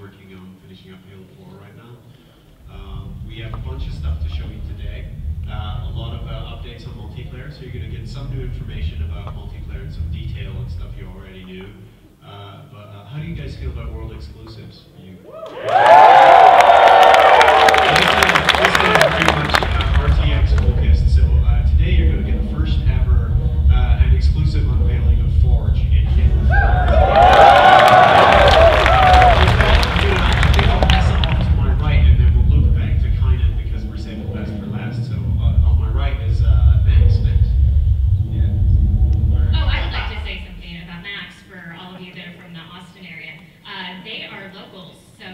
working on finishing up Halo 4 right now. We have a bunch of stuff to show you today. A lot of updates on multiplayer, so you're going to get some new information about multiplayer and some detail and stuff you already knew. But how do you guys feel about world exclusives? This is very much RTX focused, so today you're going to get the first ever and exclusive unveiling of Forge in Halo 4. I think I'll pass it off to my right and then we'll loop back to Kynan because we're saving the best for last. So on my right is Max. Yeah. Oh, I would like to say something about Max for all of you that are from the Austin area. They are locals, so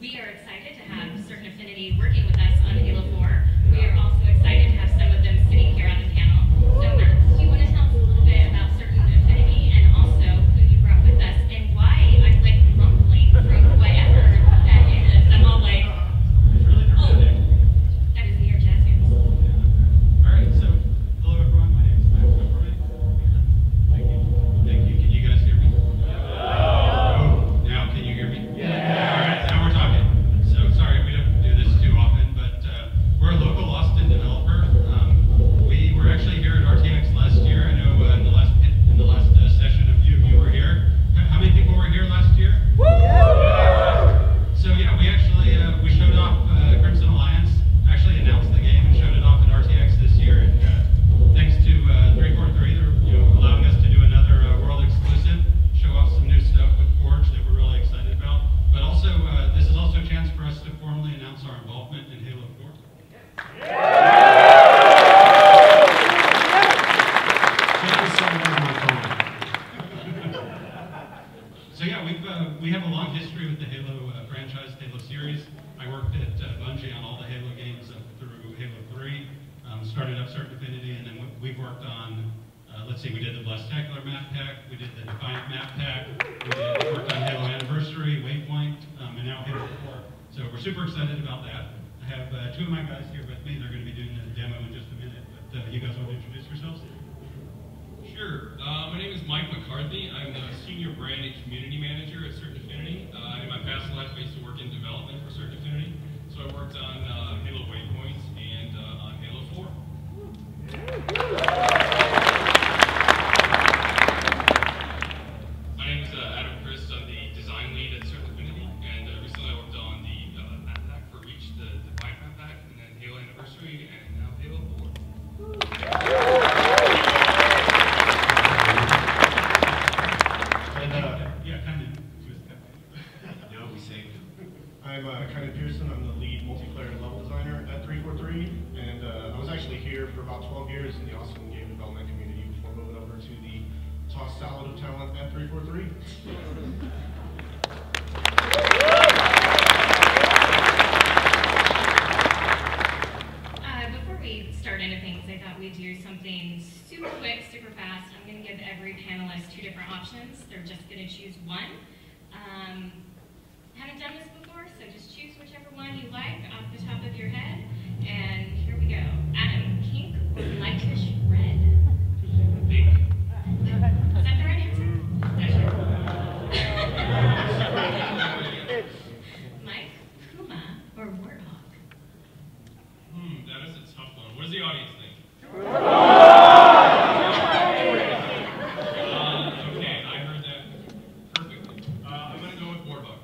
we are excited to have Certain Affinity working with us on Halo 4. We are also excited to have some of them sitting here on the panel. So Max, do you want to tell us a little bit about Certain Affinity and also who you brought with us and why I'm like rumbling from whatever that is? I'm all like, It's really dramatic. that is near jazz hands. Alright, so hello everyone, my name is Max. Thank you. Thank you. Can you guys hear me? Oh, now can you hear me? Alright, now we're talking. So sorry we don't do this too often, but we're a local Austin developer. We were actually here at RTX last year. I know in the last session a few of you were here. How many people were here last year? So yeah, we actually we showed off Crimson Alliance, actually announced the game and showed it off at RTX this year. And thanks to 343, they're allowing us to do another world exclusive, show off some new stuff with Forge that we're really excited about. But also, this is also a chance for us to formally announce our involvement in Halo 4. So yeah, we have a long history with the Halo franchise, Halo series. I worked at Bungie on all the Halo games up through Halo 3, started up Certain Affinity, and then we've worked on, let's see, we did the Blastacular map pack, we did the Defiant map pack, we worked on Halo Anniversary, Waypoint, and now Halo 4. So we're super excited about that. I have two of my guys here with me. They're going to be doing a demo in just a minute, but you guys want to introduce yourselves? Sure. My name is Mike McCarthy. I'm the Senior Brand and Community Manager at Certain Affinity. In my past life, I used to work in development for Certain Affinity. So I worked on Halo Waypoints and on Halo 4. My name is Adam Chris. I'm the design lead at Certain Affinity. And recently I worked on the map pack for Reach, the Defiant map pack, and then Halo Anniversary, and now Halo 4. I'm Kynan Pearson. I'm the lead multiplayer and level designer at 343, and I was actually here for about 12 years in the Austin game development community before moving over to the tossed salad of talent at 343. Before we start into things, I thought we'd do something super quick, super fast. I'm going to give every panelist two different options. They're just going to choose one. Haven't done this before, so just choose whichever one you like off the top of your head. And here we go. Adam, pink or lightish red? Pink. Is that the right answer? Mike, Puma or Warthog? That is a tough one. What does the audience think? Okay, I heard that perfectly. I'm going to go with Warthog.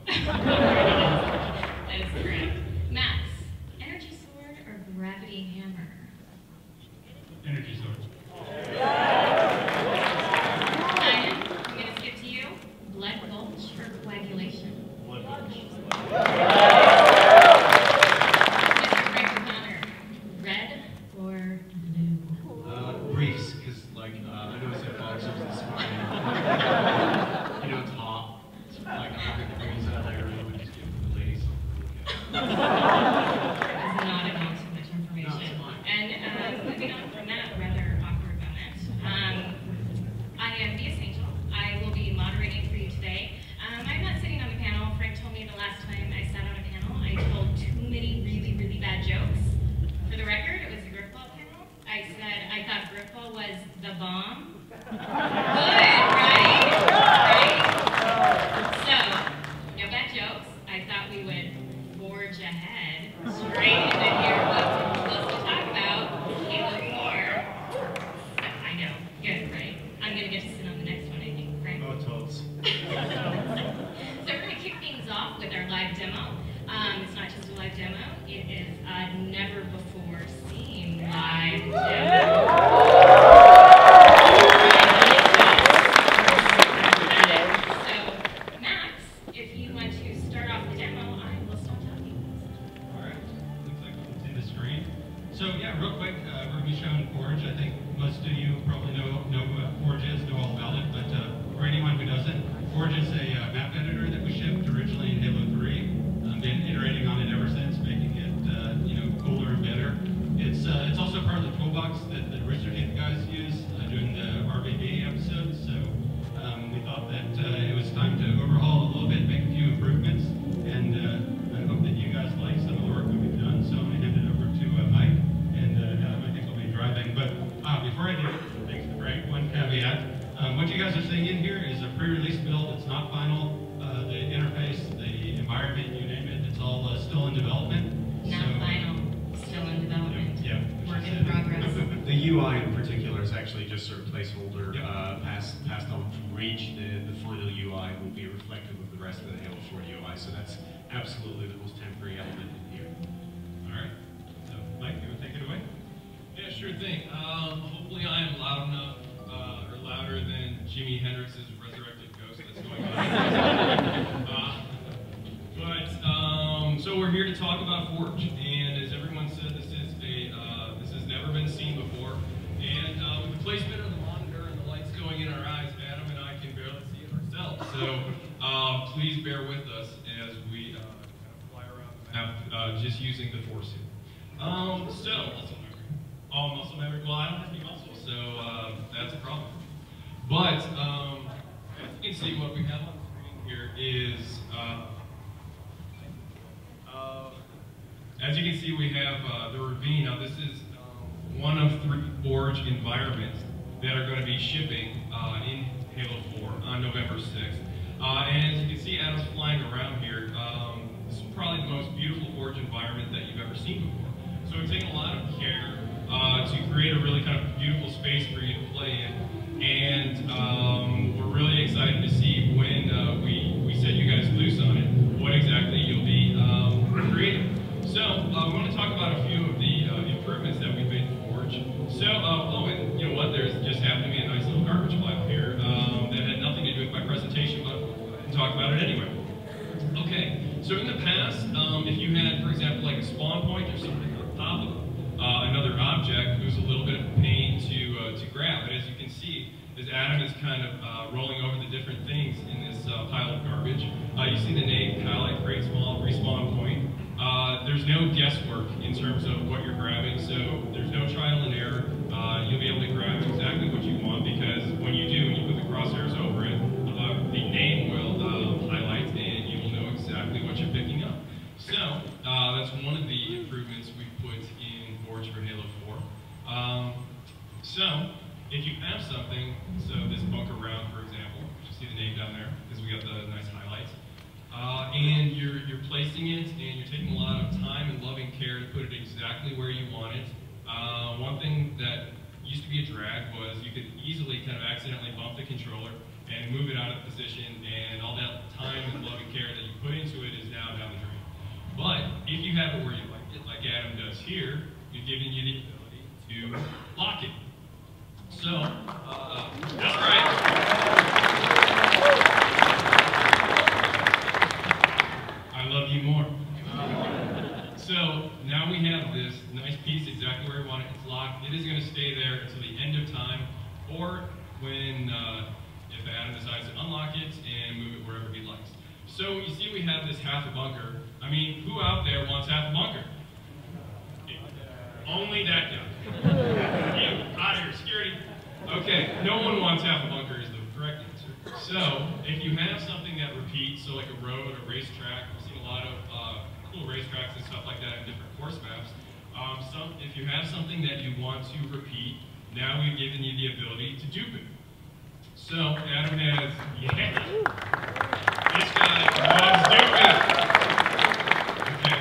That is correct. Max, energy sword or gravity hammer? Energy sword. Ryan, I'm going to skip to you. Blood gulch or coagulation? Blood gulch. Mr. Frank O'Connor, red or blue? Briefs, because I know I said boxers this morning. It's hot. It's like 100 degrees out there, and we just give the ladies something to look at. That was not about too much information. No, it's fine. And moving on from that rather awkward moment, I am the Essential. I will be moderating for you today. I'm not sitting on the panel. Frank told me the last time I sat on a panel, I told too many really, really bad jokes. For the record, it was the Griffball panel. I said I thought Griffball was the bomb. Good, right? Right? So, no bad jokes. I thought It's not just a live demo, it is a never before seen live demo. So, Max, if you want to start off the demo, I will stop talking. All right, looks like we can see the screen. So yeah, real quick, we're going to be showing Forge. I think most of you probably know what Forge is, know all about it, but for anyone who doesn't, Forge is a map editor that we shipped originally in Halo 3. Been iterating on it ever since, making it cooler and better. It's also part of the toolbox that the Rooster Teeth guys use doing the RBB episodes. So we thought that it was time to overhaul it a little bit, make a few improvements, and I hope that you guys like some of the work that we've done. So I'm going to hand it over to Mike, and Adam, I think, will be driving. But before I do, thanks to Frank, one caveat. What you guys are seeing in here is a pre-release build. It's not final. The interface, the environment, you name it, it's all still in development. Not final, still in development. Yeah. Work in progress. The UI in particular is actually just sort of placeholder, Yep. passed on to reach. The final UI will be reflective of the rest of the Halo 4 UI, so that's absolutely the most temporary element in here. All right. So, Mike, you want to take it away? Yeah, sure thing. Hopefully I am loud enough, or louder than Jimi Hendrix's resurrected ghost that's going on. So we're here to talk about Forge, and as everyone said, this has never been seen before. And with the placement of the monitor and the lights going in our eyes, Adam and I can barely see it ourselves. So please bear with us as we kind of fly around the map just using the force suit. Muscle memory. Well, I don't have any muscle, so that's a problem. But as you can see, what we have on the screen here is, as you can see, we have the ravine. Now, this is one of 3 Forge environments that are going to be shipping in Halo 4 on November 6th. And as you can see, Adam's flying around here. This is probably the most beautiful Forge environment that you've ever seen before. So we've taken a lot of care to create a really kind of beautiful space for you to play in. And we're really excited to see when we set you guys loose on it, what exactly you'll be creating. So we want to talk about a few of the improvements that we've made to Forge. So, and you know what, there's just happened to be a nice little garbage pile here that had nothing to do with my presentation, but I can talk about it anyway. Okay, so in the past, if you had, for example, like a spawn point or something on top of another object, it was a little bit of a pain to grab. But as you can see, as Adam is kind of rolling over the different things in this pile of garbage, you see the name, palette, create small, respawn point. There's no guesswork in terms of what you're grabbing, so there's no trial and error. You'll be able to grab exactly what you want, because when you do, when you put the crosshairs over it, the name will highlight and you will know exactly what you're picking up. So that's one of the improvements we've put in Forge for Halo 4. So if you have something, so this bunker round, for example, you see the name down there, because we got the nice highlights. And you're placing it, and you're taking a lot of time and loving care to put it exactly where you want it. One thing that used to be a drag was you could easily kind of accidentally bump the controller and move it out of position, and all that time and love and care that you put into it is now down the drain. But if you have it where you like it, like Adam does here, we've given you the ability to lock it. So, that's right. I love you more. So now we have this nice piece exactly where we want it. It's locked. It is going to stay there until the end of time, or when if Adam decides to unlock it and move it wherever he likes. So you see we have this half a bunker. I mean, who out there wants half a bunker? Only that guy. You, out of here, security. Okay, no one wants half a bunker is the correct answer. So, if you have something that repeats, so like a road, a racetrack, we've seen a lot of cool racetracks and stuff like that in different course maps. If you have something that you want to repeat, now we've given you the ability to dupe it. So, Adam has, this guy loves duping. Okay,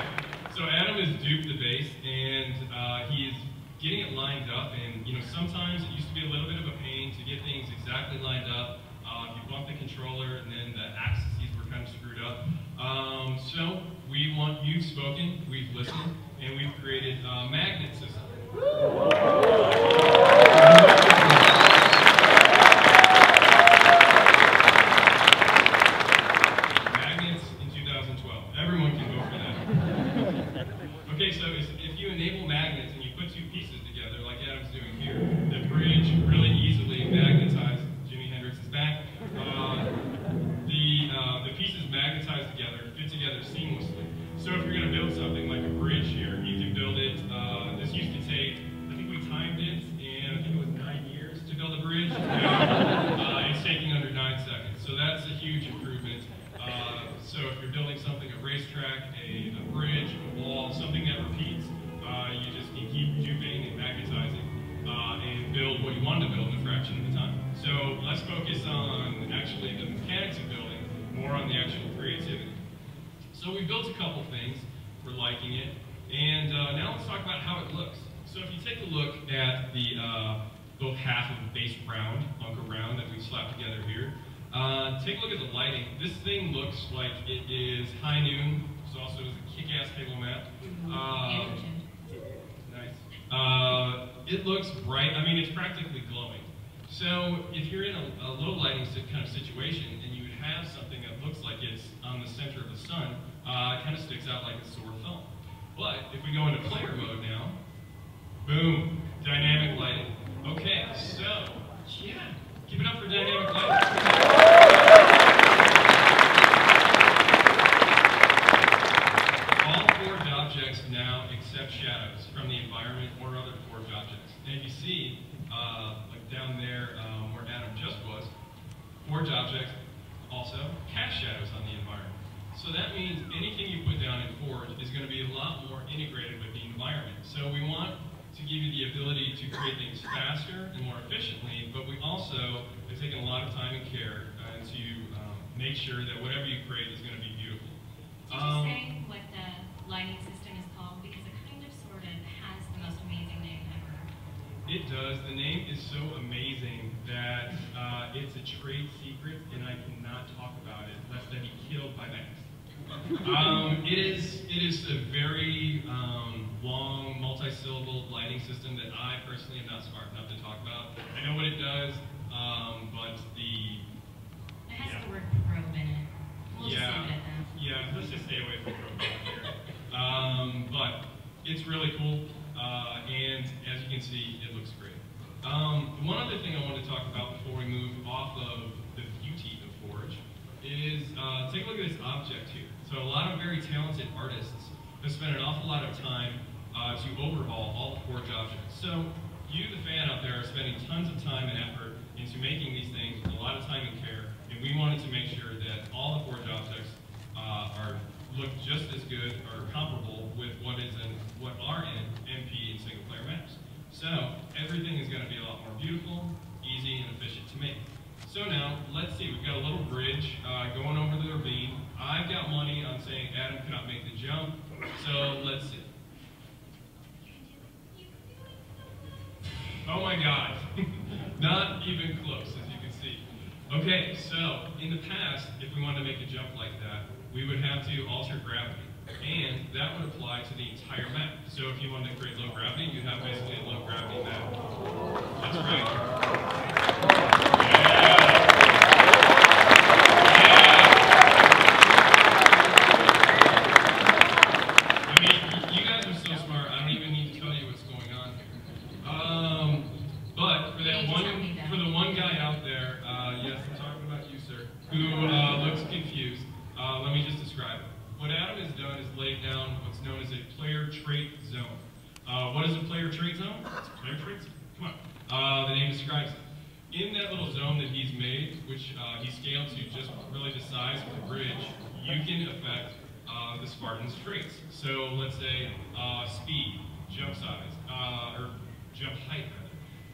so Adam has duped the base, and he is getting it lined up, and sometimes it used to be a little bit of a pain to get things exactly lined up. You bump the controller, and then the axes were kind of screwed up. So we want you've spoken, we've listened, and we've created a magnet system. Magnets in 2012. Everyone can vote for that. Okay, so if you enable magnets and you put two pieces together, like Adam's doing here, the bridge really easily magnetized. Jimi Hendrix is back. The pieces magnetize together, fit together seamlessly. So if you're going to build something like a bridge here, you can build it. This used to take, I think we timed it, and I think it was 9 years to build a bridge. Now, it's taking under 9 seconds. So that's a huge improvement. So if you're building something, a racetrack, a bridge, a wall, something that repeats, you just can keep duping and magnetizing and build what you want to build in a fraction of the time. So let's focus on actually the mechanics of building, more on the actual creativity. So we built a couple things, we're liking it, and now let's talk about how it looks. So if you take a look at the both half of the base round, bunker round that we've slapped together here, take a look at the lighting. This thing looks like it is high noon. This also is a kick-ass Halo map. Nice. It looks bright. I mean, it's practically glowing. So if you're in a low lighting kind of situation and you would have something that looks like it's on the center of the sun, it kind of sticks out like a sore thumb. But if we go into player mode now, boom, dynamic lighting. Okay, so, yeah, give it up for dynamic lighting. Objects now accept shadows from the environment or other forged objects. And if you see, like down there where Adam just was, forged objects also cast shadows on the environment. So that means anything you put down in Forge is going to be a lot more integrated with the environment. So we want to give you the ability to create things faster and more efficiently, but we also have taken a lot of time and care to make sure that whatever you create is going to be beautiful. Did you say what the lighting system is called? Because it kind of sort of has the most amazing name ever. It does. The name is so amazing that it's a trade secret and I cannot talk about it lest I be killed by Max. It is a very long, multi-syllable lighting system that I personally am not smart enough to talk about. I know what it does, but it has the word probe in it. We'll just leave it at that. Yeah, let's just stay away from probe here. But it's really cool, and as you can see, it looks great. One other thing I want to talk about before we move off of the beauty of Forge is take a look at this object here. So a lot of very talented artists have spent an awful lot of time to overhaul all the Forge objects. So you, the fan out there, are spending tons of time and effort into making these things with a lot of time and care, and we wanted to make sure that all the Forge objects look just as good or comparable with what are in MP and single player maps. So everything is going to be a lot more beautiful, easy, and efficient to make. So now, let's see, we've got a little bridge going over the ravine. I've got money on saying Adam cannot make the jump, so let's see. Oh my God, not even close, as you can see. Okay, so in the past, if we wanted to make a jump like that, we would have to alter gravity, and that would apply to the entire map. So if you wanted to create low gravity, you'd have basically a low gravity map. That's right. I mean, you guys are so smart, I don't even need to tell you what's going on here. But for the one guy out there, yes, I'm talking about you, sir, who looks confused, let me just describe it. What Adam has done is laid down what's known as a player trait zone. What is a player trait zone? It's a player trait zone. Come on. The name describes it. In that little zone that he's made, which he scaled to just really the size of the bridge, you can affect the Spartan's traits. So let's say speed, jump size, or jump height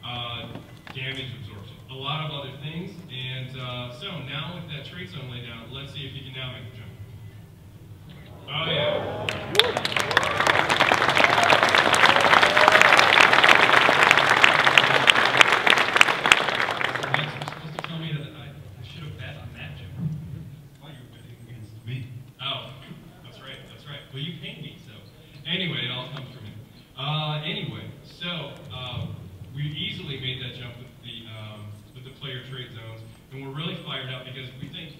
rather, damage absorption, a lot of other things. And so now with that trait zone laid down, let's see if you can now make the jump. Oh yeah. You're supposed to tell me that I should have bet on that jump. Why you're betting against me? Oh, that's right, that's right. Well, you paid me, so. Anyway, it all comes from him. Anyway, so we easily made that jump with the player trade zones, and we're really fired up because we think,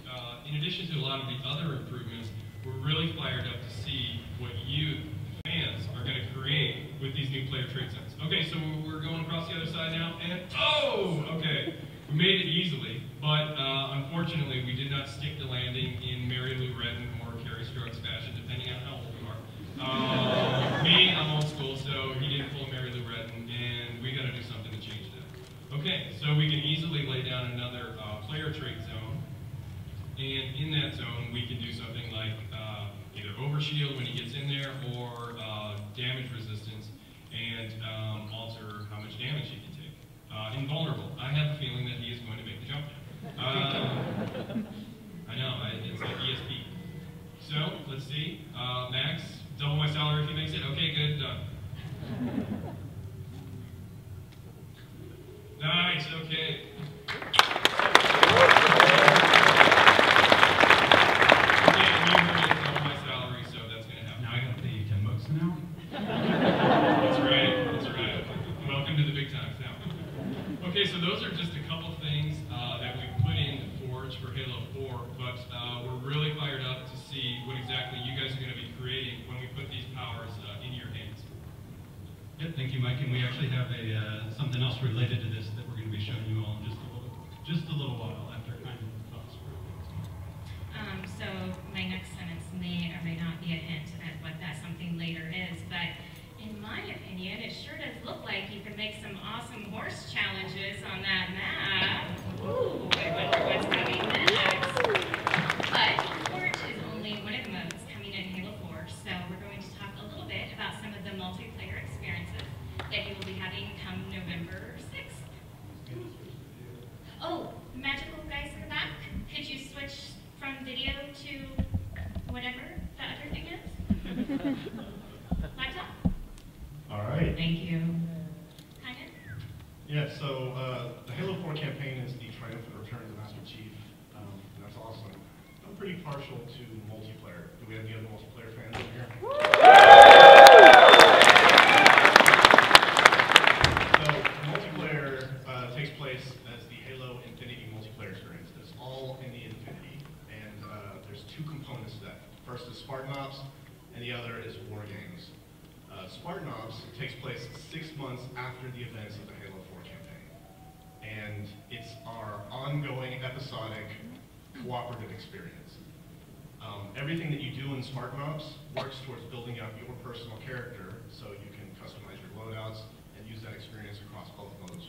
in addition to a lot of the other improvements, we're really fired up to see what you, fans, are going to create with these new player trade zones. Okay, so we're going across the other side now, and okay, we made it easily, but unfortunately we did not stick the landing in Mary Lou Retton or Carrie Strokes fashion, depending on how old you are. Me, I'm old school, so he didn't pull Mary Lou Retton, and we got to do something to change that. Okay, so we can easily lay down another player trade zone, and in that zone we can do something like either overshield when he gets in there, or damage resistance, and alter how much damage he can take. Invulnerable. I have a feeling that he is going to make the jump now. I know, it's like ESP. So, let's see. Max, double my salary if he makes it. Okay, good, done. Nice, okay. Okay, so those are just a couple things that we put in Forge for Halo 4, but we're really fired up to see what exactly you guys are going to be creating when we put these powers in your hands. Yeah, thank you, Mike. And we actually have something else related to this that we're going to be showing you all in just a little while after kind of thoughts. So my next sentence may or may not be a hint at what that something later is, but in my opinion, it sure does look like you can make some awesome horse challenges on that map. Ooh, I wonder what's coming next. But Forge is only one of the modes coming in Halo 4, so we're going to talk a little bit about some of the multiplayer experiences that you will be having come November 6th. Oh, magical guys in the back, could you switch from video to whatever the other thing is? Laptop? All right. Thank you. Kind of? Yeah, so the Halo 4 campaign is the triumphant return of the Master Chief, and that's awesome. I'm pretty partial to multiplayer. Do we have any other multiplayer fans in here? So multiplayer takes place as the Halo Infinity multiplayer experience. It's all in the Infinity, and there's two components to that. First is Spartan Ops, and the other is War Games. Spartan Ops takes place 6 months after the events of the Halo 4 campaign. And it's our ongoing, episodic, cooperative experience. Everything that you do in Spartan Ops works towards building up your personal character so you can customize your loadouts and use that experience across both modes,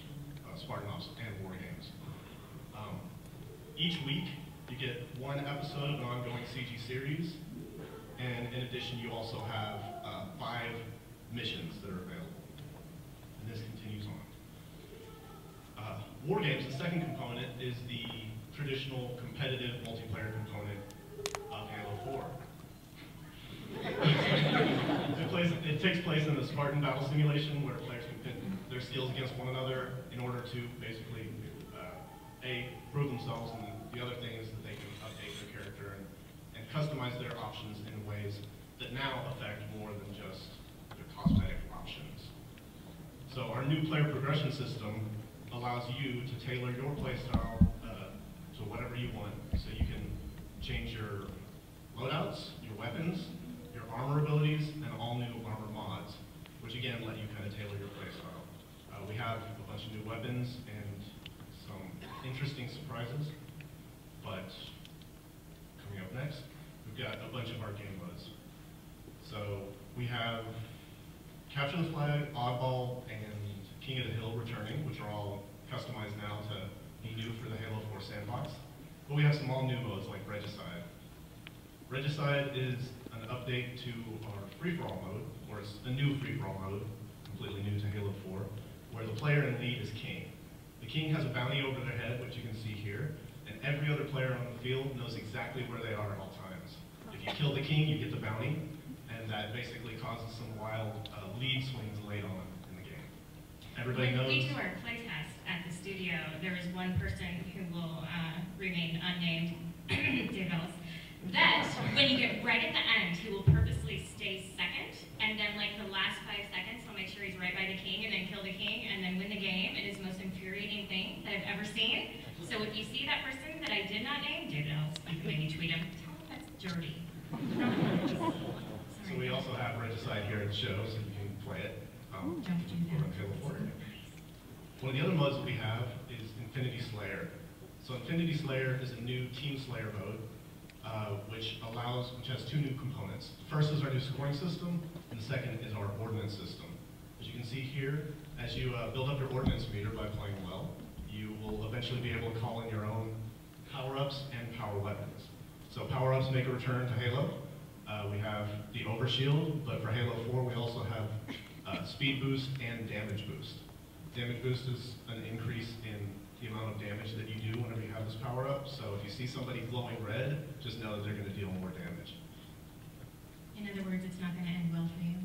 Spartan Ops and War Games. Each week, you get one episode of an ongoing CG series, and in addition, you also have 5 missions that are available. And this continues on. War Games, the second component, is the traditional competitive multiplayer component of Halo 4. It takes place in the Spartan battle simulation where players can pit their skills against one another in order to basically, A, prove themselves, and the other thing is that they can update their character and customize their options in ways that now affect more than just the cosmetic options. So our new player progression system allows you to tailor your playstyle to whatever you want. So you can change your loadouts, your weapons, your armor abilities, and all new armor mods, which again let you kind of tailor your playstyle. We have a bunch of new weapons and some interesting surprises, but coming up next, we've got a bunch of our game modes. So we have Capture the Flag, Oddball, and King of the Hill returning, which are all customized now to be new for the Halo 4 sandbox. But we have some all-new modes like Regicide. Regicide is an update to our free-for-all mode, or it's a new free-for-all mode, completely new to Halo 4, where the player in lead is King. The King has a bounty over their head, which you can see here, and every other player on the field knows exactly where they are at all times. If you kill the King, you get the bounty, and that basically causes some wild lead swings late on in the game. Everybody knows. When we do our playtest at the studio, there is one person who will remain unnamed, Dave Ellis, that when you get right at the end, he will purposely stay dirty. So we also have Regicide here at the show, so you can play it. Don't do that. on Halo 4. One of the other modes that we have is Infinity Slayer. So Infinity Slayer is a new Team Slayer mode, which has two new components. The first is our new scoring system, and the second is our ordnance system. As you can see here, as you build up your ordnance meter by playing well, you will eventually be able to call in your own power-ups and power weapons. So power-ups make a return to Halo. We have the overshield, but for Halo 4 we also have speed boost and damage boost. Damage boost is an increase in the amount of damage that you do whenever you have this power-up. So if you see somebody glowing red, just know that they're going to deal more damage. In other words, it's not going to end well for you.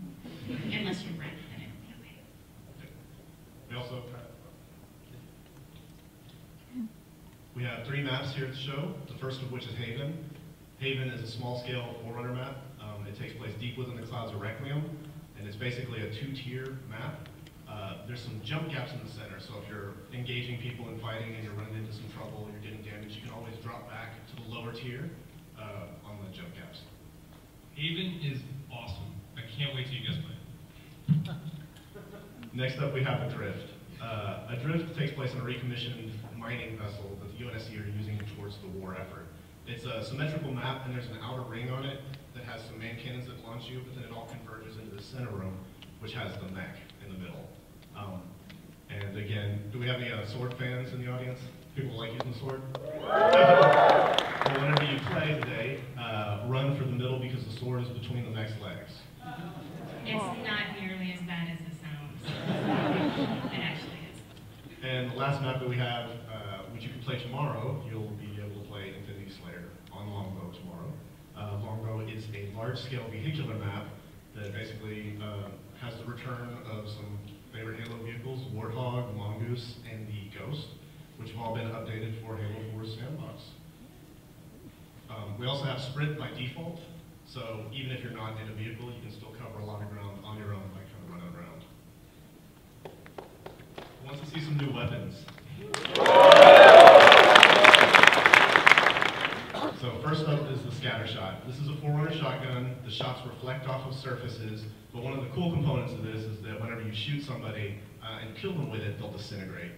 Unless you're red, then it'll be okay. We also have 3 maps here at the show, the first of which is Haven. Haven is a small-scale Forerunner map. It takes place deep within the clouds of Requiem, and it's basically a 2-tier map. There's some jump gaps in the center, so if you're engaging people and fighting and you're running into some trouble, you're getting damaged, you can always drop back to the lower tier on the jump gaps. Haven is awesome. I can't wait till you guys play it. Next up, we have Adrift. Adrift takes place on a recommissioned mining vessel that the UNSC are using towards the war effort. It's a symmetrical map, and there's an outer ring on it that has some main cannons that launch you, but then it all converges into the center room, which has the mech in the middle. And again, do we have any sword fans in the audience? People like using the sword? Well, whenever you play today, run for the middle because the sword is between the mech's legs. It's not nearly as bad as it sounds. It actually is. And the last map that we have, which you can play tomorrow, you'll be able to play Infinity Slayer on Longbow tomorrow. Longbow is a large-scale vehicular map that basically has the return of some favorite Halo vehicles, Warthog, Mongoose, and the Ghost, which have all been updated for Halo 4's sandbox. We also have Sprint by default, so even if you're not in a vehicle, you can still cover a lot of ground on your own by kind of running around. Who wants to see some new weapons? So first up is the scatter shot. This is a Forerunner shotgun. The shots reflect off of surfaces, but one of the cool components of this is that whenever you shoot somebody and kill them with it, they'll disintegrate.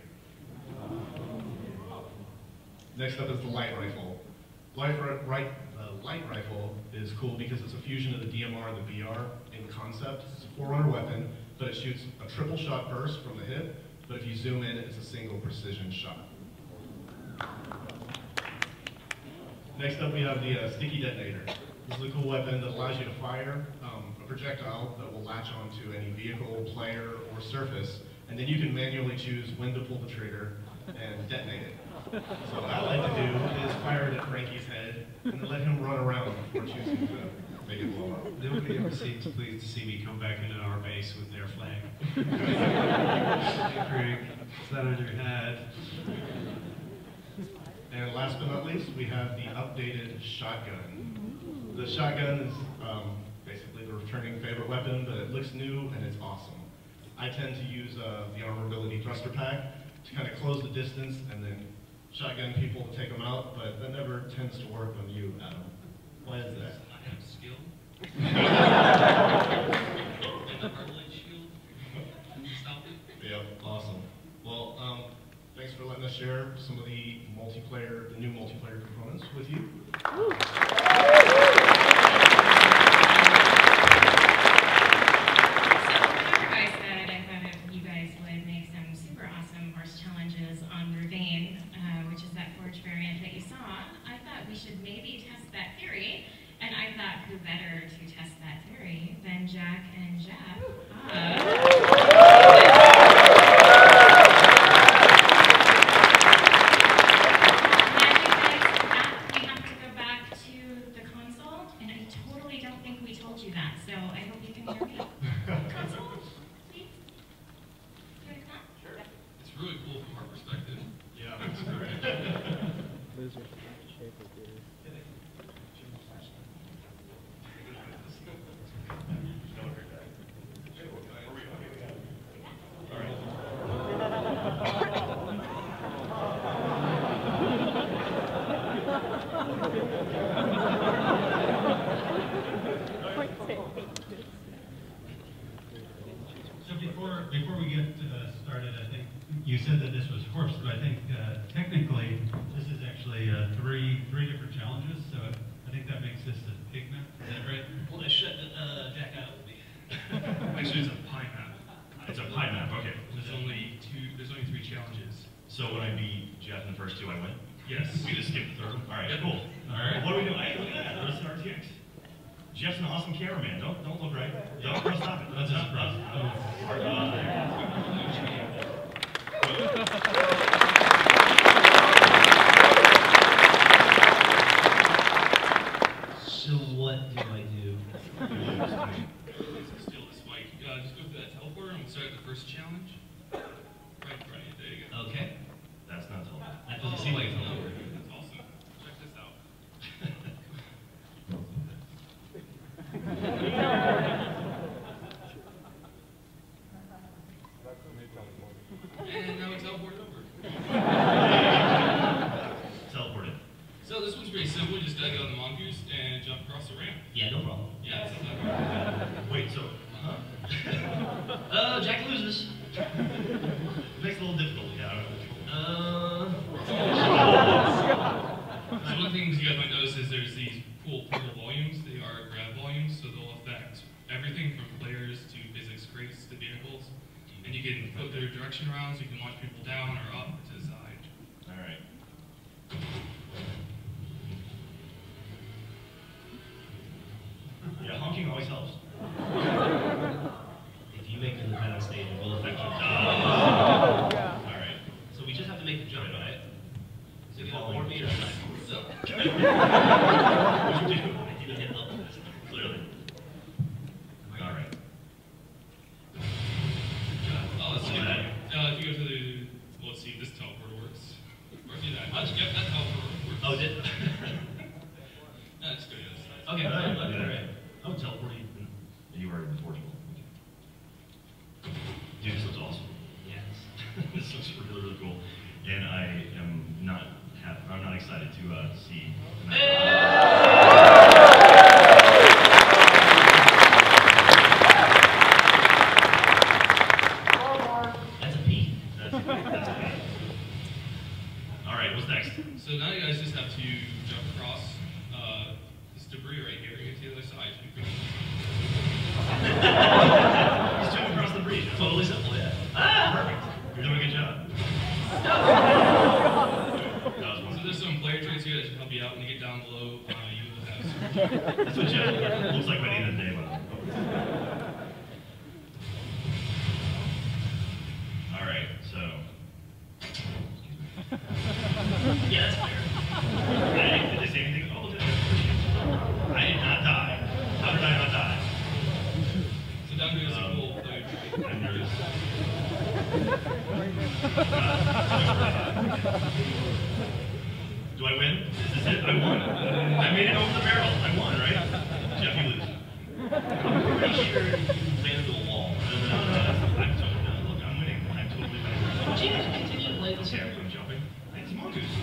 Next up is the light rifle. The light rifle is cool because it's a fusion of the DMR and the BR in concept. It's a Forerunner weapon, but it shoots a triple shot burst from the hip, but if you zoom in, it's a single precision shot. Next up, we have the sticky detonator. This is a cool weapon that allows you to fire a projectile that will latch onto any vehicle, player, or surface, and then you can manually choose when to pull the trigger and detonate it. So what I like to do is fire it at Frankie's head and then let him run around before choosing to make it blow up. Nobody ever seems pleased to see me come back into our base with their flag. Hey Frank, is that on your head? And last but not least, we have the updated shotgun. The shotgun is basically the returning favorite weapon, but it looks new and it's awesome. I tend to use the Armorability Thruster Pack to kind of close the distance and then shotgun people to take them out, but that never tends to work on you, Adam. Why is that? I have skill. And the Arbalete shield. Stop it. Yep, awesome. Well, thanks for letting us share some of the new multiplayer components with you. Who better to test that theory than Jack and Jeff? We have to go back to the console, and I totally don't think we told you that, so I hope you can hear me. Console, please? Can I come? Sure. It's really cool from our perspective. Yeah, that's great. you said that this was forced, but I think technically this is actually three different challenges, so I think that makes this a pig map. Is that right? Well, they shut Jack out with me. Actually, it's a pie map. It's a pie map, okay. There's only 3 challenges. So when I beat Jeff in the first 2, I win? Yes. We just skipped the third one? All right, Yep. cool. All right. What are we doing? Hey, look at that. That's an RTX. Jeff's an awesome cameraman. Don't look right. Don't stop it. That's a surprise. So what do I do? Steal this mic. Just go through that teleporter and we'll start the first challenge. Right, there you go. Okay. That's not tall. That doesn't seem like it's a number. That's awesome. Check this out. And now it's teleported over. Teleported. So this one's pretty simple. You just gotta get on the mongoose and jump across the ramp. Yeah, no problem. Yeah, it's not that hard. Wait, so, Jack loses. makes it a little difficult. Yeah. So one of the things you guys might notice is there's these cool portal volumes. They are grab volumes, so they'll affect everything from players to physics crates to vehicles. And you can flip their direction around, so you can launch people down or up to the side. All right. Yeah, honking always helps. If you make it to the final stage, it will affect you. All right. So we just have to make the jump, right? So you Following want me or instructions. so? What you do? I didn't hit up. Clearly. All right. Oh, let's see. If you go to the, well, let's see if this teleporter works. Or do that. Yep, that teleporter works. Oh, did? No, just go to the other side. Okay, all right. Oh, teleporting. You were in Portugal. Dude, this looks awesome. Yes. This looks really, really cool. And I am not I'm not excited to see. That's a P. That's okay. All right, what's next? So now you guys just have to jump across this debris right here. You get to the other side. Just jump across the bridge. Totally simple, yeah. Perfect. You're doing a good job. So there's some player traits here that should help you out when you get down below. You will have some. That's what Jeff looks like by the end of the day. All right, so. Yeah, that's fair. Did they say anything? Oh, look at that. I did not die. How did I not die? So down here is a cool player trait. I'm nervous. Do I win? Is this it? I won. I made it over the barrel. I won, right? Jeff, you lose. I'm pretty sure you ran into a wall. Look, I'm winning. I'm totally winning. Would you continue to play this Okay, game? I'm jumping. It's mongoose.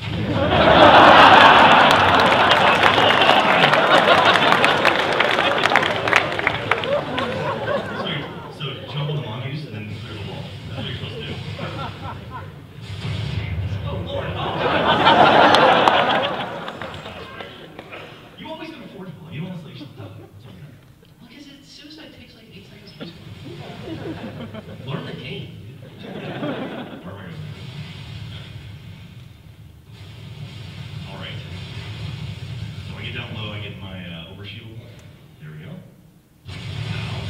So jump on the mongoose and then clear the wall. That's what you're supposed to do. Oh, Lord. You always go to Portugal. You honestly should do it. Well, because suicide takes like 8 seconds. Learn the game. Where am I going? All right. So I get down low, I get my overshield. There we go. Now,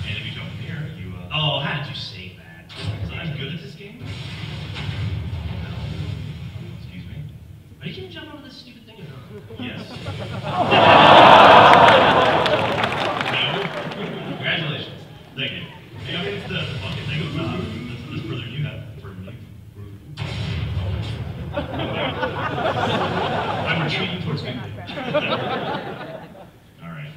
and if you jump in here, you. Oh, how did you say that? So I'm good at this game. Excuse me. Are you going to jump over this stupid thing or not? Yes. No. Congratulations. Thank you. Yeah, I mean, it's the bucket that goes up. That's further you have for me. I'm retreating towards me. All right.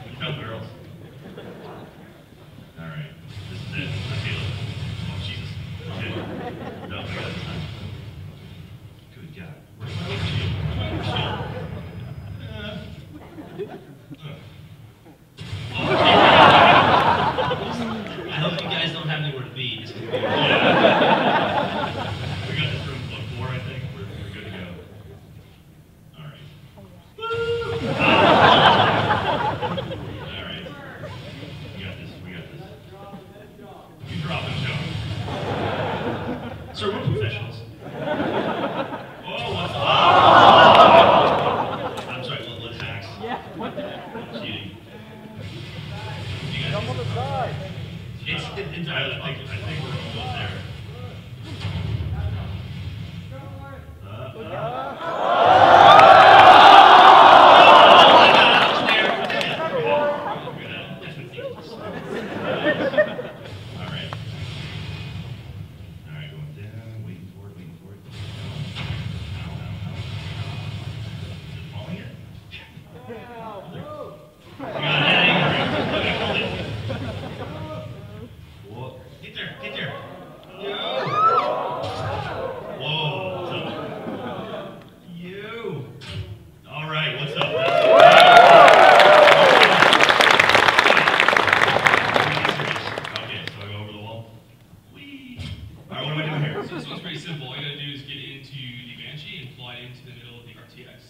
You found the barrels. All right. This is it. I feel it. Oh, Jesus. Okay. No, I got it this time. Good God. Where's my overshield? My overshield. Oh, Cheating. Jump on the side. It's entirely possible. I think we're almost there. into the middle of the RTX.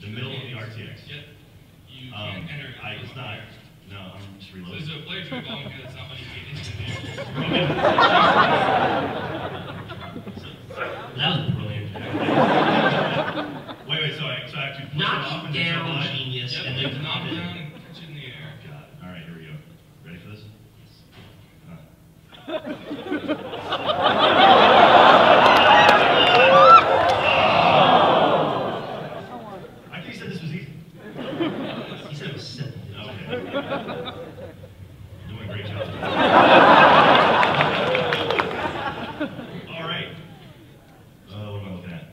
The middle of the RTX? Yep. You can't enter it. It's not. No, I'm just So reloading. there's a player tree bomb here that's not letting you get into the vehicle. That was brilliant. wait, so I have to push it off Knock and it then down, jump on it? genius. Yep, And then knock pop it it. down and catch it in the air. God. All right, here we go. Ready for this? I think you said this was easy. He said it was simple. Okay. Doing a great job. All right. What am I looking at?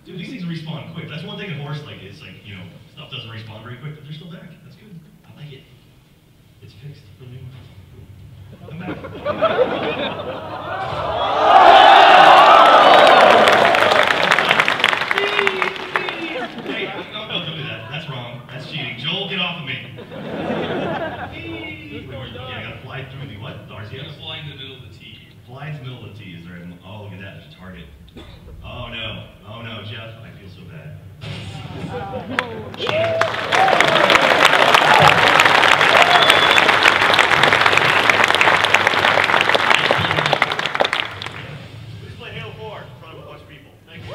Dude, these things respawn quick. That's one thing in horse, like, it's like, you know, stuff doesn't respawn very quick, but they're still back. That's good. I like it. It's fixed. Come back. Hey, no, don't do that. That's wrong. That's cheating. Joel, get off of me. Yeah, I gotta fly through the what? The You're RTX? gonna fly in the middle of the T. Fly in the middle of the T. Is there? Oh, look at that. There's a target. Oh no. Oh no, Jeff. I feel so bad. Please play Halo 4 in front of a bunch of people. Thank you.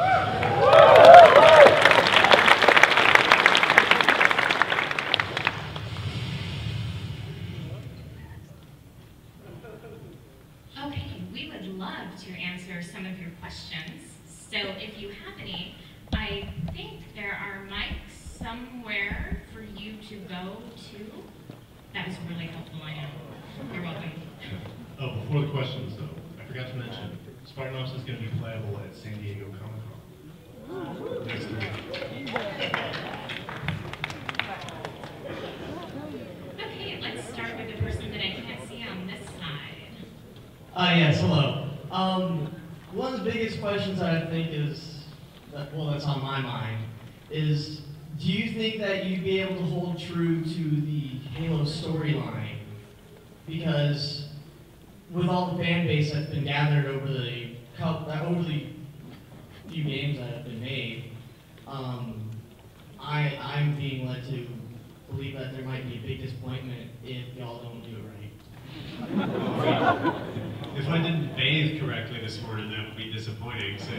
Okay, we would love to answer some of your questions. So if you have any, I think there are mics somewhere for you to go to. That was really helpful, I know. You're welcome. Oh, before the questions though, I forgot to mention, Spartanops is going to be playable at San Diego Comic-Con next week. Okay, let's start with the person that I can't see on this side. Yes, hello. One of the biggest questions I think is, that's on my mind, is do you think that you'd be able to hold true to the Halo storyline? Because with all the fan base that's been gathered over the few games that have been made, I'm being led to believe that there might be a big disappointment if y'all don't do it right. If I didn't bathe correctly this morning, that would be disappointing. So,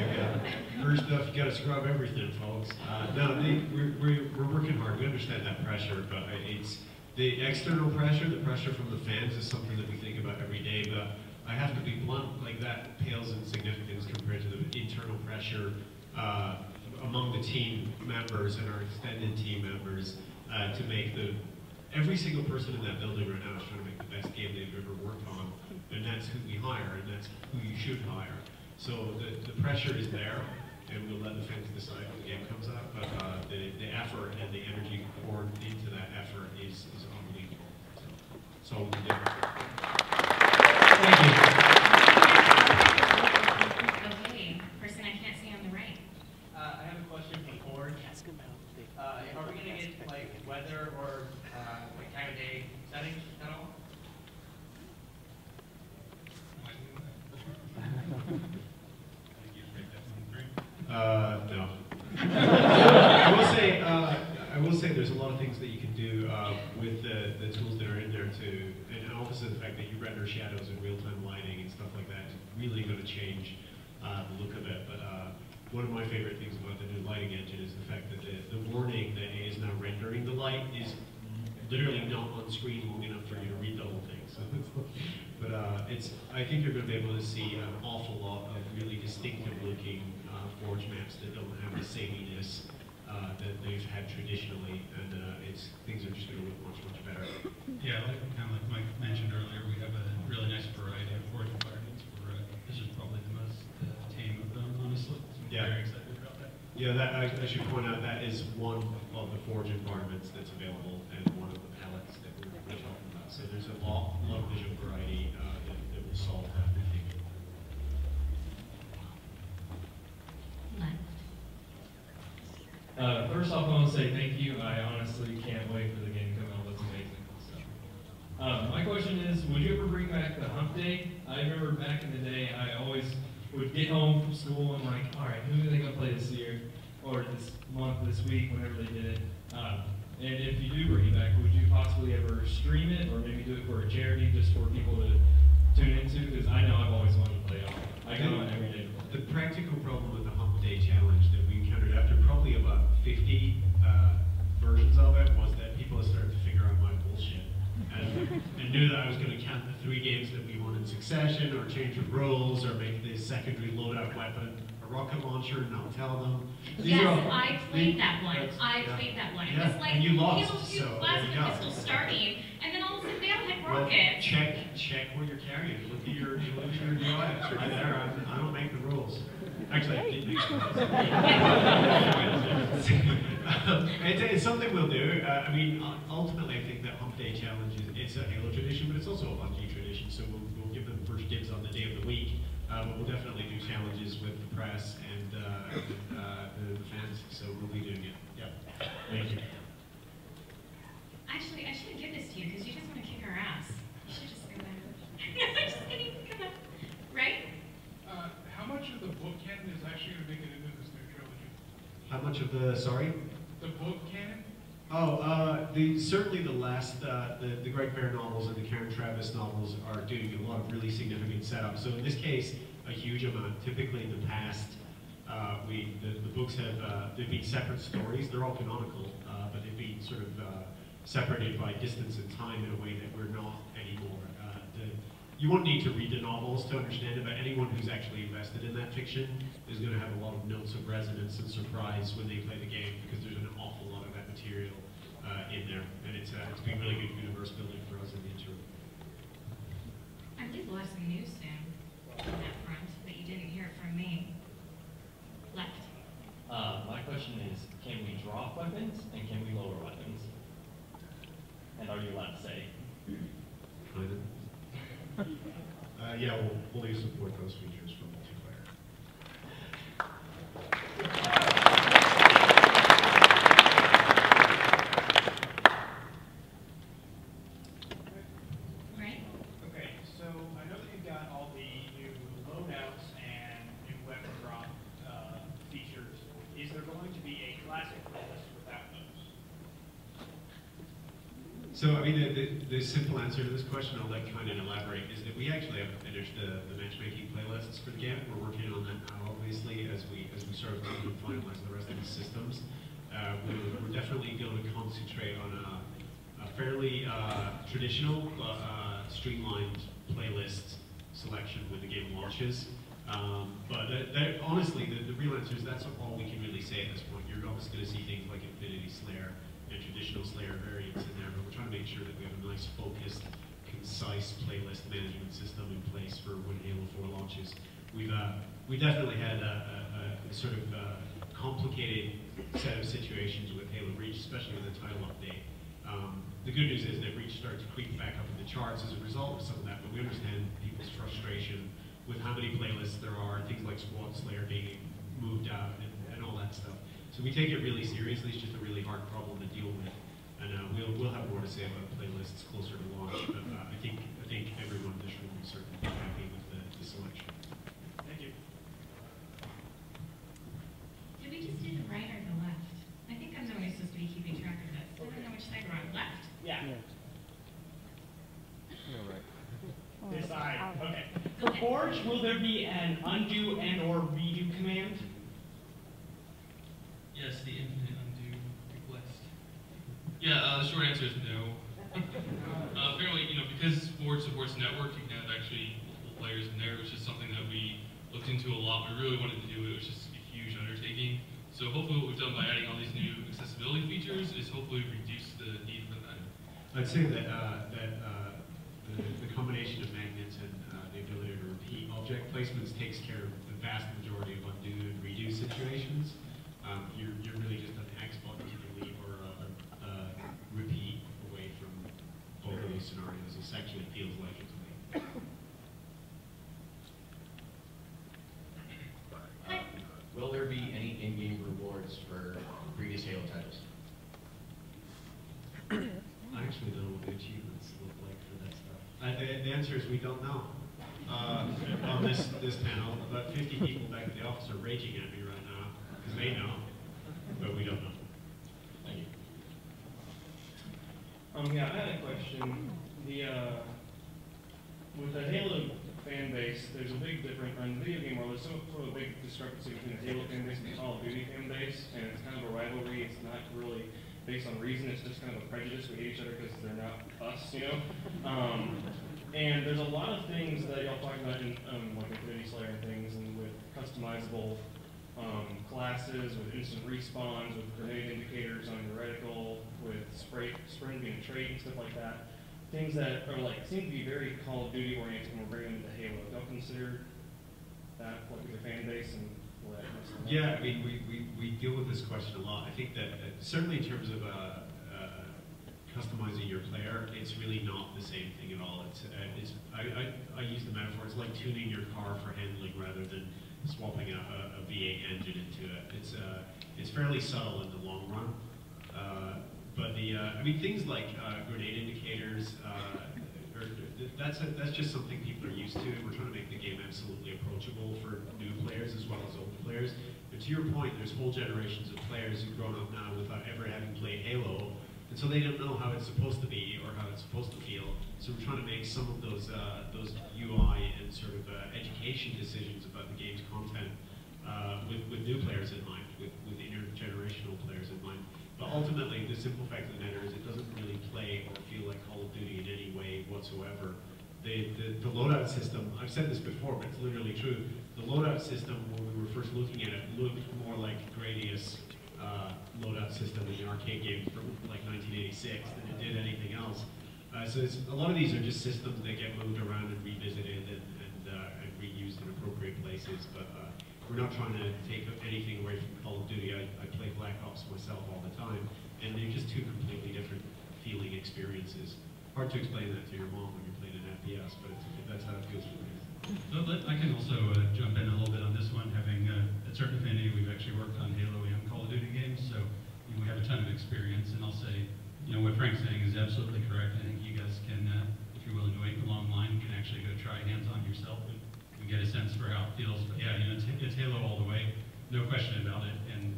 first off, you got to scrub everything, folks. We're working hard. We understand that pressure, but it's the external pressure, the pressure from the fans, is something that we think about every day. But I have to be blunt, like that pales in significance compared to the internal pressure among the team members and our extended team members to make every single person in that building right now is trying to make the best game they've ever worked on, and that's who we hire, and that's who you should hire. So the pressure is there, and we'll let the fans decide when the game comes out, but the effort and the energy poured into that effort is unbelievable. So we did. Thank you. Okay, person I can't see on the right. I have a question for Ford. Are we going to get like weather or like time of day settings at all? No. I will say there's a lot of things that you can do with the tools that are in there and also the fact that you render shadows in real-time lighting and stuff like that is really going to change the look of it. But one of my favorite things about the new lighting engine is the fact that the warning that it is now rendering the light is literally not on screen long enough for you to read the whole thing. So but I think you're going to be able to see an awful lot of really distinctive looking Forge maps that don't have the sameness that they've had traditionally, and things are just going to look much, much better. Yeah, kind of like Mike mentioned earlier, we have a really nice variety of Forge environments. This is probably the most tame of them, honestly. So I'm very excited about that. Yeah, I should point out that is one of the Forge environments that's available, and one of the palettes that we're talking about. So there's a lot of visual variety that will solve that, I think. First off, I want to say thank you. I honestly can't wait for the game to come out. It looks amazing. So, my question is, would you ever bring back the hump day? I remember back in the day, I always would get home from school and like, all right, who are they going to play this year? Or this month, this week, whenever they did it. And if you do bring it back, would you possibly ever stream it or maybe do it for a charity just for people to tune into? Because I know I've always wanted to play it. I go on every day. The practical problem with the Hump Day Challenge that we encountered after probably about 50 versions of it was that people had started to figure out my bullshit and knew that I was going to count the 3 games that we won in succession, or change the rules, or make the secondary loadout weapon a rocket launcher, and I'll tell them. Yes, I played that one. I played that one. It was like and you lost, Halo 2 so plasma there you go. pistol starting, and then all of a sudden they all had Well, rockets. check what you're carrying. Look at your UI. It's right there. I don't make the rules. Actually, I did make the rules. It's something we'll do. I mean, ultimately, I think that Hump Day Challenge it's a Halo tradition, but it's also a Bungie tradition. So we'll give them first dibs on the day of the week. But we'll definitely do challenges with the press and the fans. So we'll be doing it. Yeah. Thank you. Actually, I shouldn't give this to you because you just want to kick our ass. You should just go back. I'm just kidding. Come on. Right? How much of the book canon is actually going to make it into this new trilogy? How much of the, sorry? The book canon? Oh, certainly the last, the Greg Bear novels and the Karen Travis novels are doing a lot of really significant setup. So in this case, a huge amount. Typically in the past, the books have, they've been separate stories. They're all canonical, but they've been sort of separated by distance and time in a way that we're not anymore. You won't need to read the novels to understand it, but anyone who's actually invested in that fiction is going to have a lot of notes of resonance and surprise when they play the game, because there's an awful lot of that material in there, and it's been really good universe building for us in the interim. I believe we'll have some news soon on that front that you didn't hear from me. Left. My question is, can we drop weapons and can we lower weapons? And are you allowed to say? Yeah, we'll fully support those features for multiplayer. Right? Okay, so I know that you've got all the new loadouts and new weapon drop features. Is there going to be a classic playlist without those? So, I mean, the simple answer to this question, I'll let Kynan elaborate, is that we actually haven't finished the matchmaking playlists for the game. We're working on that now, obviously, as we start working and finalize the rest of the systems. We're definitely going to concentrate on a fairly traditional, streamlined playlist selection when the game launches. But honestly, the real answer is that's all we can really say at this point. You're obviously going to see things like Infinity Slayer and traditional Slayer variants in there, but we're trying to make sure that we have a nice, focused, concise playlist management system in place for when Halo 4 launches. We definitely had a sort of complicated set of situations with Halo Reach, especially with the title update. The good news is that Reach started to creep back up in the charts as a result of some of that, but we understand people's frustration with how many playlists there are, things like Squad Slayer being moved out and all that stuff. So we take it really seriously. It's just a really hard problem to deal with, and we'll have more to say about playlists closer to launch. But I think everyone in this room is certainly happy with the selection. Thank you. Did we just do the right or the left? I think I'm the one who's supposed to be keeping track of this. I don't know which side we're on. Left? Yeah. This side. Okay. For Forge, will there be an undo and or redo command? Yes, the infinite undo request. Yeah, the short answer is no. Apparently, because Forge supports network, you can have actually multiple players in there, which is something that we looked into a lot. We really wanted to do it. It was just a huge undertaking. So hopefully what we've done by adding all these new accessibility features is hopefully reduce the need for that. I'd say that the combination of magnets and the ability to repeat object placements takes care of the vast majority of undo and redo situations. You're really just an X button to delete or a repeat away from both of those scenarios. It actually feels like it to me. Will there be any in-game rewards for previous Halo titles? I actually don't know what the achievements look like for that stuff. The answer is we don't know. On this panel, about 50 people back at the office are raging at me right now because they know, but we don't know. Thank you. Yeah, I had a question. With the Halo fan base, there's a big difference in the video game world. There's sort of a big discrepancy between the Halo fan base and the Call of Duty fan base, and it's kind of a rivalry. It's not really based on reason. It's just kind of a prejudice. We hate each other because they're not us, And there's a lot of things that y'all talk about in like Infinity Slayer and things, and with customizable classes, with instant respawns, with grenade indicators on your reticle, with sprint being a trait and stuff like that. Things that are seem to be very Call of Duty oriented when we're bringing them to Halo. Y'all consider that with your fan base and will that mess them up? Yeah, I mean, we deal with this question a lot. I think that certainly in terms of customizing your player, it's really not the same thing at all. I use the metaphor, it's like tuning your car for handling rather than swapping a V8 engine into it. It's fairly subtle in the long run. But I mean, things like grenade indicators, that's just something people are used to. We're trying to make the game absolutely approachable for new players as well as old players. But to your point, there's whole generations of players who've grown up now without ever having played Halo, and so they don't know how it's supposed to be or how it's supposed to feel. So we're trying to make some of those UI and sort of education decisions about the game's content with new players in mind, with intergenerational players in mind. But ultimately, the simple fact of the matter is it doesn't really play or feel like Call of Duty in any way whatsoever. The loadout system, I've said this before, but it's literally true. The loadout system, when we were first looking at it, looked more like Gradius loadout system in the arcade game from like 1986 than it did anything else. So a lot of these are just systems that get moved around and revisited and reused in appropriate places. But we're not trying to take anything away from Call of Duty. I play Black Ops myself all the time, and they're just two completely different feeling experiences. Hard to explain that to your mom when you're playing an FPS, but that's how it feels for me. So I can also jump in a little bit on this one. Having at Certain Affinity, we've actually worked on Halo and Call of Duty games, so we have a ton of experience. And I'll say, what Frank's saying is absolutely correct. I think you guys can, if you're willing to wait a long line, you can actually go try hands-on yourself and get a sense for how it feels. But yeah, it's Halo all the way, no question about it. And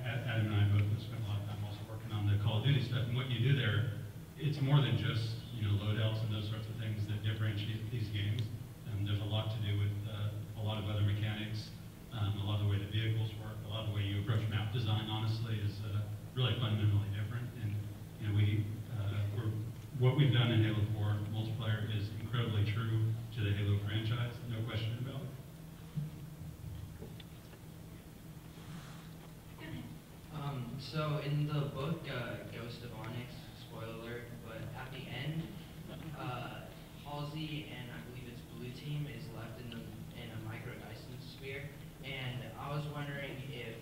Adam and I both have spent a lot of time also working on the Call of Duty stuff. And what you do there, it's more than just loadouts and those sorts of things that differentiate these games. There's a lot to do with a lot of other mechanics, a lot of the way the vehicles work, a lot of the way you approach map design. Honestly, is really fundamentally different. And what we've done in Halo 4 multiplayer is incredibly true to the Halo franchise, no question about it. So in the book Ghost of Onyx, spoiler alert, but at the end, Halsey and I believe it's Blue Team is left in a micro Dyson sphere, and I was wondering if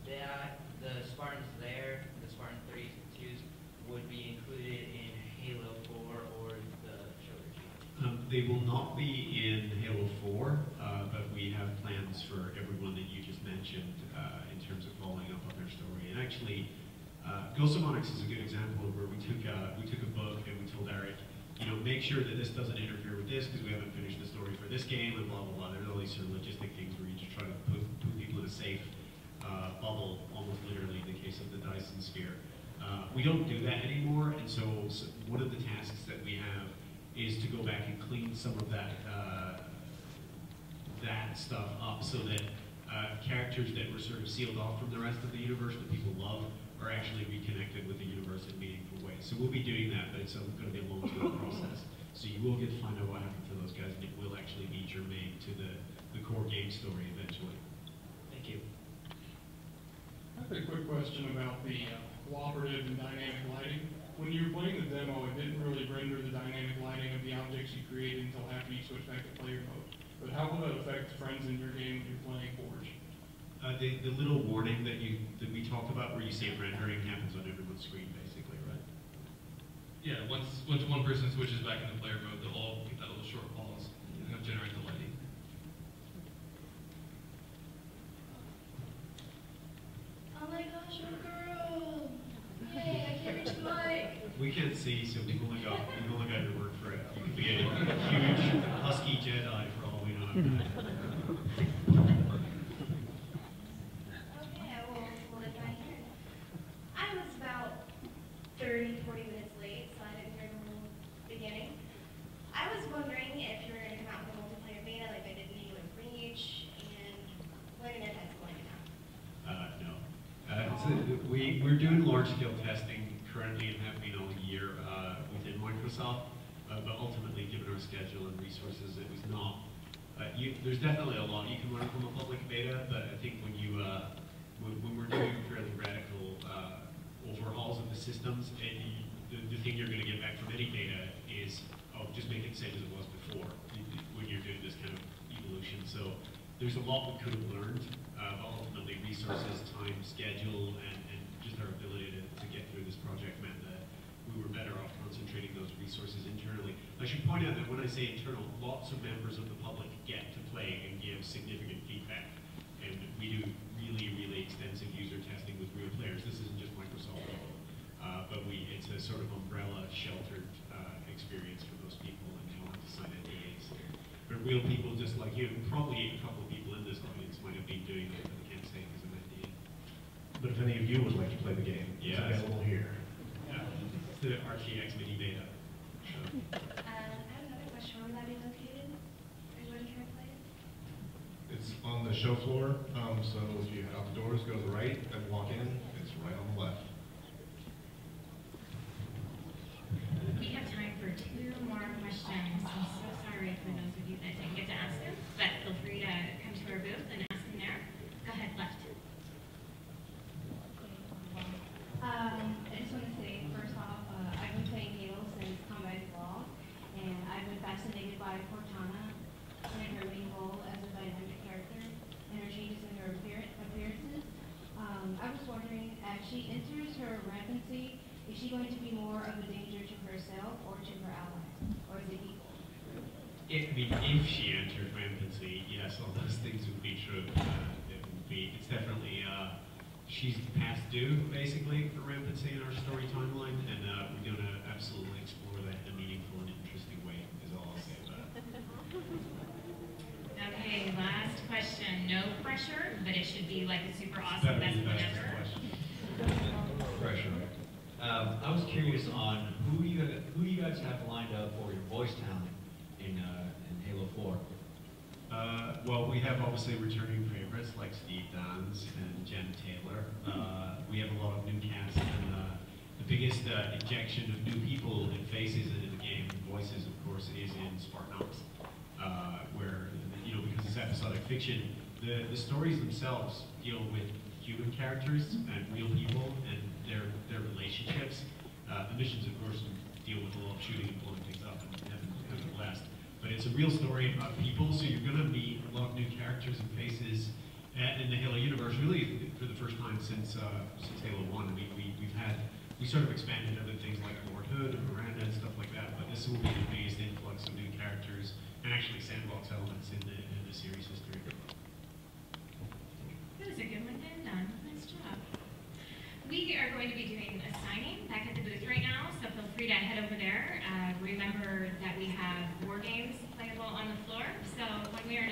the Spartans there, the Spartan 32s, would be included in Halo 4 or the trilogy. They will not be in Halo 4, but we have plans for everyone that you just mentioned in terms of following up on their story. And actually, Ghost of Onyx is a good example of where we took a book and we told Eric, make sure that this doesn't interfere with this because we haven't finished the story for this game and blah, blah, blah. There's all these sort of logistic things where you just try to put people in a safe bubble, almost literally in the case of the Dyson sphere. We don't do that anymore, and so one of the tasks that we have is to go back and clean some of that stuff up so that characters that were sort of sealed off from the rest of the universe that people love are actually reconnected with the universe in meaningful ways. So we'll be doing that, but it's going to be a long-term process. So you will get to find out what happened to those guys, and it will actually be germane to the core game story eventually. Thank you. I have a quick question about the cooperative and dynamic lighting. When you were playing the demo, it didn't really render the dynamic lighting of the objects you created until after you switched back to player mode. But how will that affect friends in your game when you're playing Forge? The little warning that we talked about where you see it rendering happens on everyone's screen, basically, right? Yeah, once one person switches back into player mode, they'll all get that little short pause and it'll generate the lighting. Oh my gosh, I'm a girl! Yay, I can't reach the mic! We can't see, so we've only got your word for it. You could be a huge husky Jedi for all we know. Okay, well, let my hear. I was about 30, 40 minutes late, so I didn't hear the whole beginning. I was wondering if you were going to come out with a multiplayer beta like I did in Halo Reach, and when and if that's going to happen. No. We're doing large-scale testing currently and have been all year within Microsoft, but ultimately, given our schedule and resources, it was not. There's definitely a lot you can learn from a public beta, but I think when we're doing fairly radical overhauls of the systems, the thing you're going to get back from any beta is, oh, just make it the same as it was before when you're doing this kind of evolution. So there's a lot we could have learned, but ultimately resources, time, schedule, and just our ability to get through this project meant that we were better off concentrating those resources internally. I should point out that when I say internal, lots of members of the public get to play and give significant feedback. And we do really, really extensive user testing with real players. This isn't just Microsoft local, but it's a sort of umbrella sheltered experience for those people, and they all have to sign NDAs. But real people just like you, probably a couple of people in this audience might have been doing it, but they can't say it because of NDA. But if any of you would like to play the game, it's available here. Yeah, it's the RTX mini beta. So. I have another question. Where would that be located? Is where you can play it? It's on the show floor, so if you head out the doors, go to the right, and walk in, it's right on the left. We have time for 2 more questions. I'm so sorry for those of you that didn't get to ask them, but feel free to come to our booth and ask them there. Go ahead, left. I just want to say, first off, I've been playing Halo since Combat Evolved, and I've been fascinated by Cortana and her main role as a dynamic character and her changes in her appearances. I was wondering, as she enters her rampancy, is she going to be more of a danger to herself or to her allies, or is it equal? If she entered rampancy, yes, all those things would be true. It's definitely, she's past due, basically, for rampancy in our story timeline, and we're going to absolutely explore that in a meaningful and interesting way, is all I'll say about it. Okay, last question. No pressure, but it should be like a super awesome best one ever. Pressure. I was curious on who you guys have lined up for your voice talent in Halo 4. Well, we have obviously returning favorites like Steve Dans and Jen Taylor. We have a lot of new cast, and the biggest injection of new people and faces into the game and voices, of course, is in Spartan Ops, where, because it's episodic fiction, the stories themselves deal with human characters and real people and their relationships. The missions, of course, deal with a lot of shooting and blowing things up and having a blast. But it's a real story about people, so you're going to meet a lot of new characters and faces in the Halo universe, really for the first time since Halo 1. We sort of expanded other things like Lord Hood and Miranda and stuff like that, but this will be the biggest influx of new characters and actually sandbox elements in the series history. That was a good one and done. Nice job. We are going to be doing a signing back at the booth right now, so feel free to head over there. Remember that we have war games playable on the floor, so when we are